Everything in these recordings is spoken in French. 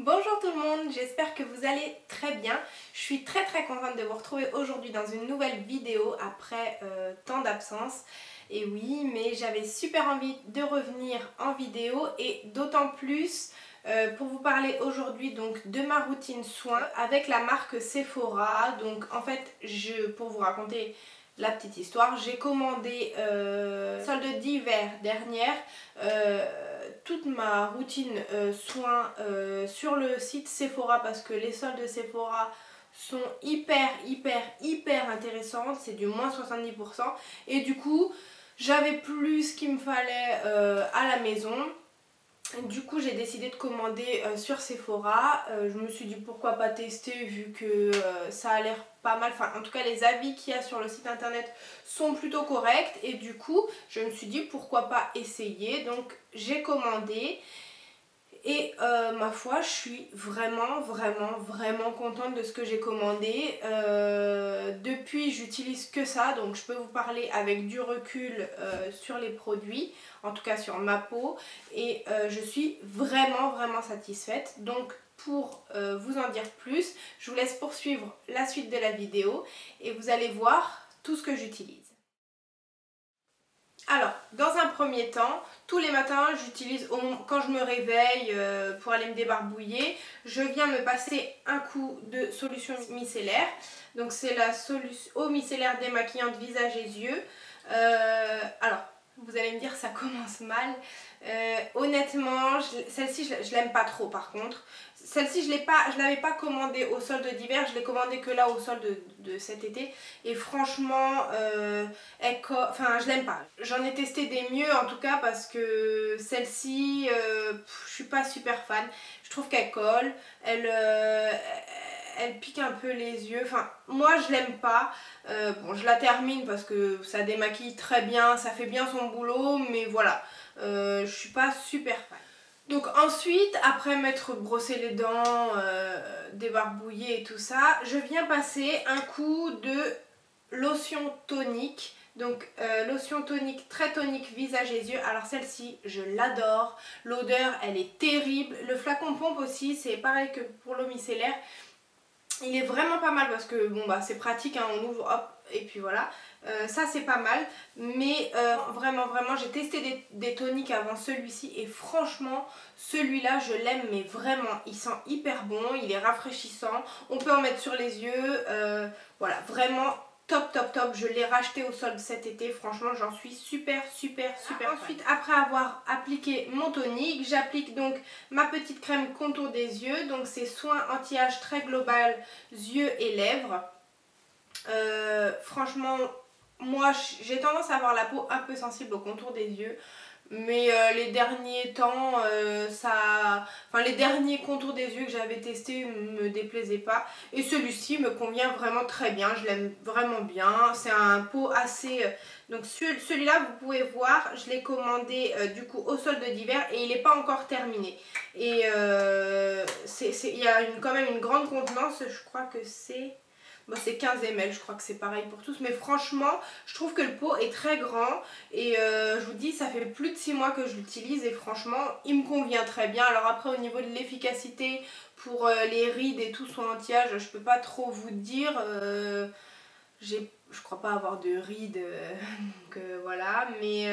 Bonjour tout le monde, j'espère que vous allez très bien. Je suis très contente de vous retrouver aujourd'hui dans une nouvelle vidéo après tant d'absence. Et oui, mais j'avais super envie de revenir en vidéo et d'autant plus pour vous parler aujourd'hui donc de ma routine soins avec la marque Sephora. Donc en fait, pour vous raconter la petite histoire, j'ai commandé solde d'hiver dernière toute ma routine soins sur le site Sephora parce que les soldes de Sephora sont hyper intéressantes, c'est du moins 70% et du coup j'avais plus ce qu'il me fallait à la maison. Du coup j'ai décidé de commander sur Sephora. Je me suis dit pourquoi pas tester vu que ça a l'air pas mal, enfin en tout cas les avis qu'il y a sur le site internet sont plutôt corrects et du coup je me suis dit pourquoi pas essayer. Donc j'ai commandé et ma foi je suis vraiment contente de ce que j'ai commandé. Depuis j'utilise que ça, donc je peux vous parler avec du recul sur les produits, en tout cas sur ma peau, et je suis vraiment satisfaite. Donc pour vous en dire plus, je vous laisse poursuivre la suite de la vidéo et vous allez voir tout ce que j'utilise. Alors, dans un premier temps, tous les matins, j'utilise, quand je me réveille pour aller me débarbouiller, je viens me passer un coup de solution micellaire. Donc c'est la solution eau micellaire démaquillante visage et yeux. Alors, vous allez me dire ça commence mal. Honnêtement, celle-ci je l'aime pas trop par contre. Celle-ci je l'avais pas commandée au solde d'hiver, je l'ai commandée que là au solde de cet été. Et franchement, je l'aime pas. J'en ai testé des mieux en tout cas parce que celle-ci, je suis pas super fan. Je trouve qu'elle colle, elle pique un peu les yeux. Enfin, moi je l'aime pas. Bon, je la termine parce que ça démaquille très bien, ça fait bien son boulot, mais voilà, je suis pas super fan. Donc ensuite, après m'être brossé les dents, débarbouillé et tout ça, je viens passer un coup de lotion tonique. Donc lotion tonique, très tonique visage et yeux. Alors celle-ci, je l'adore. L'odeur, elle est terrible. Le flacon pompe aussi, c'est pareil que pour l'eau micellaire. Il est vraiment pas mal parce que bon bah c'est pratique, hein, on ouvre hop et puis voilà. Ça c'est pas mal, mais vraiment j'ai testé des toniques avant celui-ci et franchement celui-là je l'aime, mais vraiment il sent hyper bon, il est rafraîchissant, on peut en mettre sur les yeux, voilà, vraiment top, je l'ai racheté au solde cet été, franchement j'en suis super Ensuite, après avoir appliqué mon tonique, j'applique donc ma petite crème contour des yeux, donc c'est soin anti-âge très global yeux et lèvres. Franchement moi j'ai tendance à avoir la peau un peu sensible au contour des yeux, mais les derniers temps les derniers contours des yeux que j'avais testés me déplaisaient pas et celui-ci me convient vraiment très bien, je l'aime vraiment bien. C'est un pot assez donc celui-là vous pouvez voir, je l'ai commandé du coup au solde d'hiver et il n'est pas encore terminé et il y a quand même une grande contenance, je crois que c'est... Bon, c'est 15 ml, je crois que c'est pareil pour tous, mais franchement je trouve que le pot est très grand et je vous dis ça fait plus de 6 mois que je l'utilise et franchement il me convient très bien. Alors après au niveau de l'efficacité pour les rides et tout son anti-âge, je peux pas trop vous dire, je crois pas avoir de rides donc voilà, mais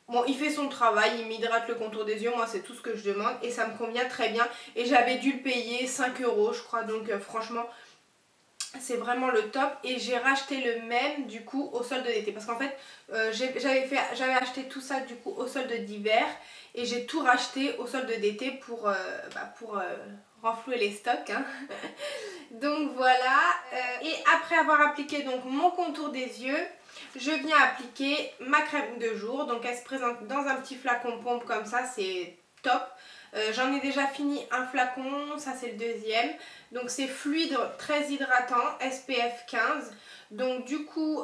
bon, il fait son travail, il m'hydrate le contour des yeux, moi c'est tout ce que je demande et ça me convient très bien et j'avais dû le payer 5 € je crois, donc franchement c'est vraiment le top. Et j'ai racheté le même du coup au solde d'été parce qu'en fait j'avais acheté tout ça du coup au solde d'hiver et j'ai tout racheté au solde d'été pour renflouer les stocks, hein. Donc voilà, et après avoir appliqué donc mon contour des yeux, je viens appliquer ma crème de jour. Donc elle se présente dans un petit flacon pompe comme ça, c'est top. J'en ai déjà fini un flacon, ça c'est le deuxième. Donc c'est fluide, très hydratant, SPF 15. Donc du coup,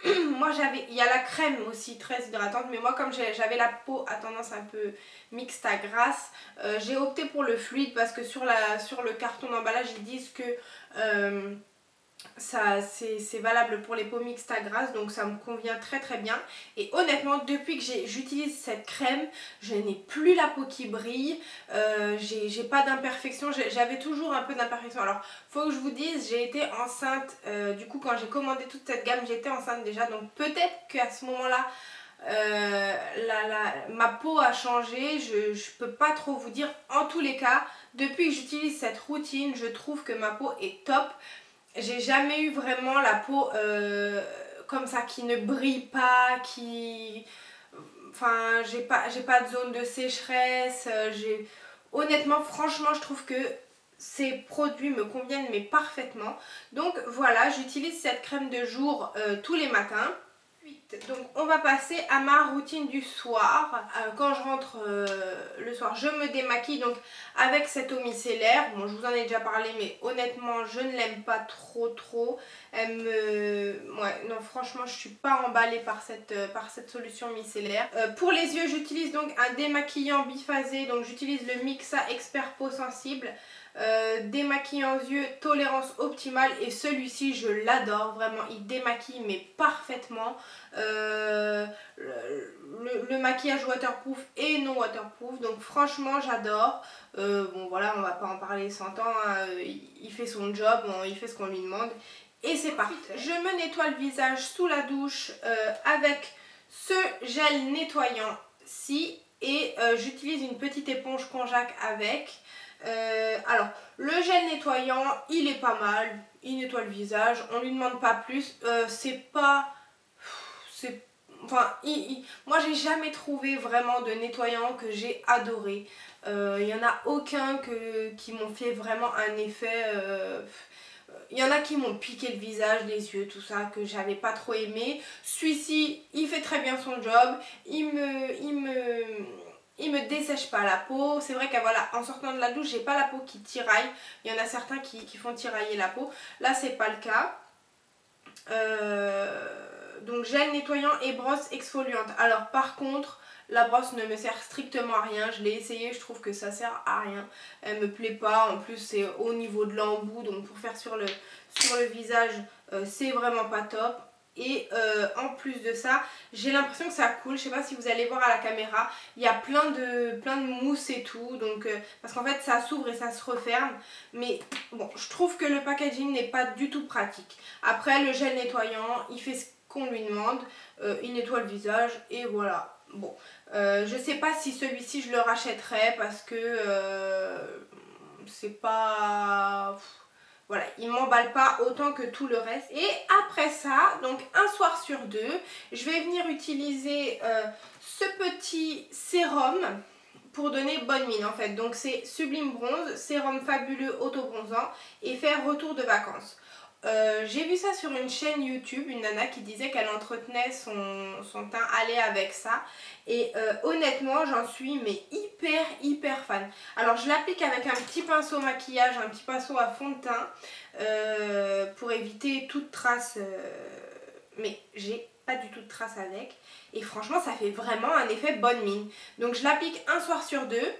moi il y a la crème aussi très hydratante, mais moi comme j'avais la peau à tendance un peu mixte à grasse, j'ai opté pour le fluide parce que sur le carton d'emballage ils disent que c'est valable pour les peaux mixtes à grasse, donc ça me convient très très bien. Et honnêtement, depuis que j'utilise cette crème, je n'ai plus la peau qui brille, j'ai pas d'imperfection, j'avais toujours un peu d'imperfection. Alors faut que je vous dise, j'ai été enceinte, du coup quand j'ai commandé toute cette gamme j'étais enceinte déjà, donc peut-être qu'à ce moment là ma peau a changé, je peux pas trop vous dire. En tous les cas, depuis que j'utilise cette routine, je trouve que ma peau est top. J'ai jamais eu vraiment la peau comme ça qui ne brille pas, qui... Enfin, j'ai pas de zone de sécheresse. Honnêtement, franchement, je trouve que ces produits me conviennent mais parfaitement. Donc voilà, j'utilise cette crème de jour tous les matins. Donc on va passer à ma routine du soir. Quand je rentre le soir, je me démaquille donc avec cette eau micellaire. Bon, je vous en ai déjà parlé, mais honnêtement je ne l'aime pas trop. Elle me... Ouais, non, franchement je suis pas emballée par cette solution micellaire. Pour les yeux, j'utilise donc un démaquillant biphasé. Donc j'utilise le Mixa Expert Peau Sensible. Démaquillant yeux tolérance optimale, et celui-ci je l'adore vraiment, il démaquille mais parfaitement. Le maquillage waterproof et non waterproof, donc franchement j'adore. Bon voilà, on va pas en parler 100 ans, hein. Il fait son job, il fait ce qu'on lui demande et c'est parfait. Je me nettoie le visage sous la douche avec ce gel nettoyant-ci et j'utilise une petite éponge Konjac avec. Alors le gel nettoyant il est pas mal, il nettoie le visage, on lui demande pas plus, enfin moi j'ai jamais trouvé vraiment de nettoyant que j'ai adoré, il y en a aucun qui m'ont fait vraiment un effet, il y en a qui m'ont piqué le visage, les yeux, tout ça, que j'avais pas trop aimé. Celui-ci il fait très bien son job, il me dessèche pas la peau. C'est vrai que voilà, en sortant de la douche, j'ai pas la peau qui tiraille. Il y en a certains qui font tirailler la peau. Là, c'est pas le cas. Donc, gel nettoyant et brosse exfoliante. Alors, par contre, la brosse ne me sert strictement à rien. Je l'ai essayé, je trouve que ça sert à rien. Elle me plaît pas. En plus, c'est au niveau de l'embout. Donc, pour faire sur le visage, c'est vraiment pas top. Et en plus de ça, j'ai l'impression que ça coule. Je sais pas si vous allez voir à la caméra, il y a plein de mousse et tout, donc parce qu'en fait ça s'ouvre et ça se referme. Mais bon, je trouve que le packaging n'est pas du tout pratique. Après, le gel nettoyant, il fait ce qu'on lui demande, il nettoie le visage et voilà. Bon, je sais pas si celui-ci je le rachèterai parce que c'est pas... Voilà, il m'emballe pas autant que tout le reste. Et après ça, donc un soir sur deux, je vais venir utiliser ce petit sérum pour donner bonne mine en fait. Donc c'est Sublime Bronze, sérum fabuleux auto-bronzant et faire retour de vacances. J'ai vu ça sur une chaîne YouTube, une nana qui disait qu'elle entretenait son teint allé avec ça. Et honnêtement, j'en suis mais hyper fan. Alors je l'applique avec un petit pinceau maquillage, un petit pinceau à fond de teint pour éviter toute trace. Mais j'ai pas du tout de trace avec. Et franchement, ça fait vraiment un effet bonne mine. Donc je l'applique un soir sur deux,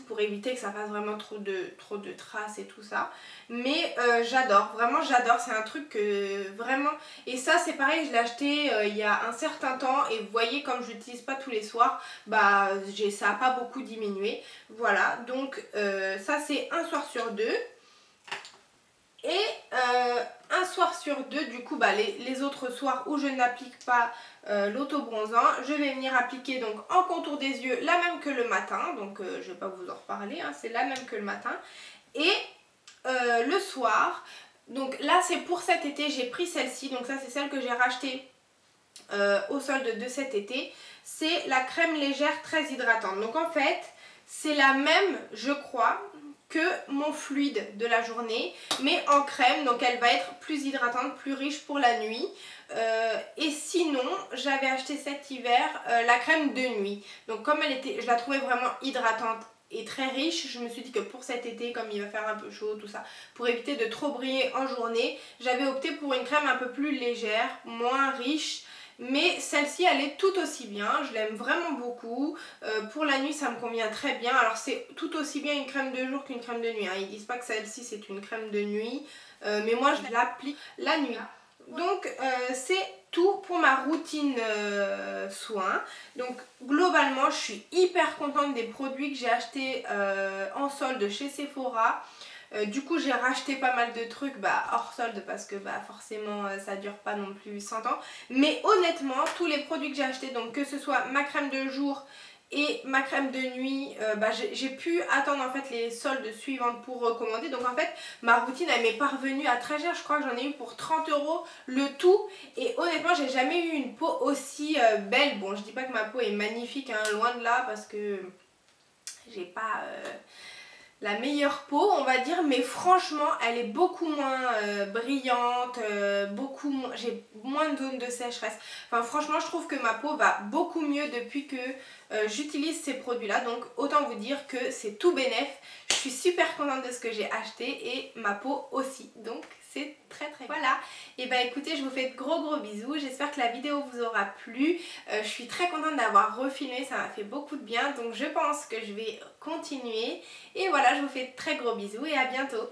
pour éviter que ça fasse vraiment trop de traces et tout ça. Mais j'adore, vraiment j'adore, c'est un truc que vraiment... Et ça c'est pareil, je l'ai acheté il y a un certain temps et vous voyez comme je l'utilise pas tous les soirs, bah ça a pas beaucoup diminué. Voilà, donc ça c'est un soir sur deux. Et un soir sur deux, du coup bah, les autres soirs où je n'applique pas l'auto-bronzant, je vais venir appliquer donc en contour des yeux la même que le matin. Donc je vais pas vous en reparler, hein, c'est la même que le matin. Et le soir, donc là c'est pour cet été, j'ai pris celle-ci. Donc ça c'est celle que j'ai rachetée au solde de cet été. C'est la crème légère très hydratante. Donc en fait c'est la même, je crois, que mon fluide de la journée, mais en crème, donc elle va être plus hydratante, plus riche pour la nuit. Et sinon, j'avais acheté cet hiver la crème de nuit. Donc comme elle était, je la trouvais vraiment hydratante et très riche, je me suis dit que pour cet été, comme il va faire un peu chaud, tout ça, pour éviter de trop briller en journée, j'avais opté pour une crème un peu plus légère, moins riche, mais celle-ci elle est tout aussi bien, je l'aime vraiment beaucoup. Pour la nuit ça me convient très bien. Alors c'est tout aussi bien une crème de jour qu'une crème de nuit, hein. Ils disent pas que celle-ci c'est une crème de nuit, mais moi je l'applique la nuit. Donc c'est tout pour ma routine soins. Donc globalement je suis hyper contente des produits que j'ai achetés en solde chez Sephora. Du coup j'ai racheté pas mal de trucs hors solde parce que forcément ça dure pas non plus 100 ans. Mais honnêtement tous les produits que j'ai achetés, donc que ce soit ma crème de jour et ma crème de nuit, j'ai pu attendre en fait les soldes suivantes pour recommander. Donc en fait ma routine elle m'est parvenue à très cher, je crois que j'en ai eu pour 30 € le tout. Et honnêtement j'ai jamais eu une peau aussi belle. Bon je dis pas que ma peau est magnifique, hein, loin de là, parce que j'ai pas la meilleure peau on va dire, mais franchement elle est beaucoup moins brillante, j'ai moins de zones de sécheresse. Enfin franchement je trouve que ma peau va beaucoup mieux depuis que j'utilise ces produits là, donc autant vous dire que c'est tout bénef. Je suis super contente de ce que j'ai acheté et ma peau aussi, donc c'est très bien. Voilà, et écoutez, je vous fais de gros bisous, j'espère que la vidéo vous aura plu. Je suis très contente d'avoir refilmé, ça m'a fait beaucoup de bien, donc je pense que je vais continuer. Et voilà, je vous fais de très gros bisous et à bientôt.